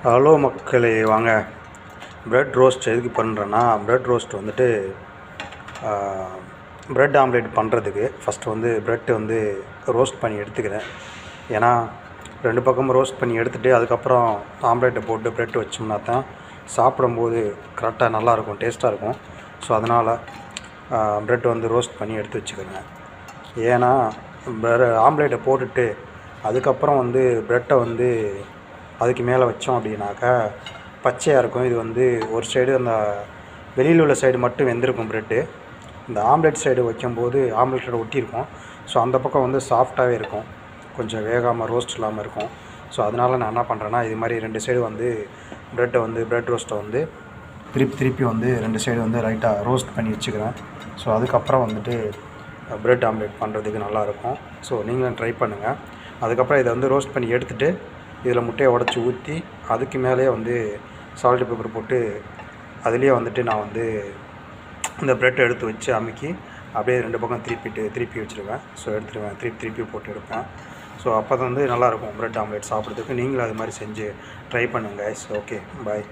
Hello மக்களே, வாங்க. Bread roast எதுக்கு பண்ணுறேன்னா, ப்ரெட் ரோஸ்ட் வந்துட்டு ப்ரெட் ஆம்லேட் பண்ணுறதுக்கு ஃபஸ்ட்டு வந்து ப்ரெட்டு வந்து ரோஸ்ட் பண்ணி எடுத்துக்கிறேன். ஏன்னா 2 பக்கமும் ரோஸ்ட் பண்ணி எடுத்துகிட்டு அதுக்கப்புறம் ஆம்லேட்டை போட்டு ப்ரெட் வச்சோம்னா தான் சாப்பிடும்போது கரெக்டாக நல்லாயிருக்கும், டேஸ்ட்டாக இருக்கும். ஸோ அதனால் ப்ரெட் வந்து ரோஸ்ட் பண்ணி எடுத்து வச்சுக்கிறேன். ஏன்னா ஆம்லேட்டை போட்டுட்டு அதுக்கப்புறம் வந்து ப்ரெட்டை வந்து அதுக்கு மேலே வச்சோம் அப்படின்னாக்கா பச்சையாக இருக்கும். இது வந்து ஒரு சைடு அந்த வெளியில் உள்ள சைடு மட்டும் வெந்திருக்கும் ப்ரெட்டு. இந்த ஆம்லேட் சைடு வைக்கும்போது ஆம்லேட்டோட ஒட்டியிருக்கும். ஸோ அந்த பக்கம் வந்து சாஃப்டாகவே இருக்கும், கொஞ்சம் வேகாமல் ரோஸ்ட் இல்லாமல் இருக்கும். ஸோ அதனால் நான் என்ன பண்ணுறேன்னா, இது மாதிரி 2 சைடு வந்து ப்ரெட் ரோஸ்ட்டை வந்து திருப்பி வந்து 2 சைடு வந்து லைட்டாக ரோஸ்ட் பண்ணி வச்சுக்கிறேன். ஸோ அதுக்கப்புறம் வந்துட்டு ப்ரெட் ஆம்லேட் பண்ணுறதுக்கு நல்லாயிருக்கும். ஸோ நீங்களும் ட்ரை பண்ணுங்கள். அதுக்கப்புறம் இதை வந்து ரோஸ்ட் பண்ணி எடுத்துகிட்டு இதில் முட்டையை உடச்சி ஊற்றி அதுக்கு மேலேயே வந்து சால்ட்டு பேப்பர் போட்டு அதுலேயே வந்துட்டு நான் வந்து இந்த ப்ரெட்டை எடுத்து வச்சு அமுக்கி அப்படியே 2 பக்கம் திருப்பி வச்சுருவேன். ஸோ எடுத்துடுவேன், திருப்பி போட்டு எடுப்பேன். ஸோ அப்போ தான் வந்து நல்லாயிருக்கும் ப்ரெட் ஆம்லேட் சாப்பிட்றதுக்கு. நீங்களும் அது மாதிரி செஞ்சு ட்ரை பண்ணுங்கள் கைஸ். ஓகே, பாய்.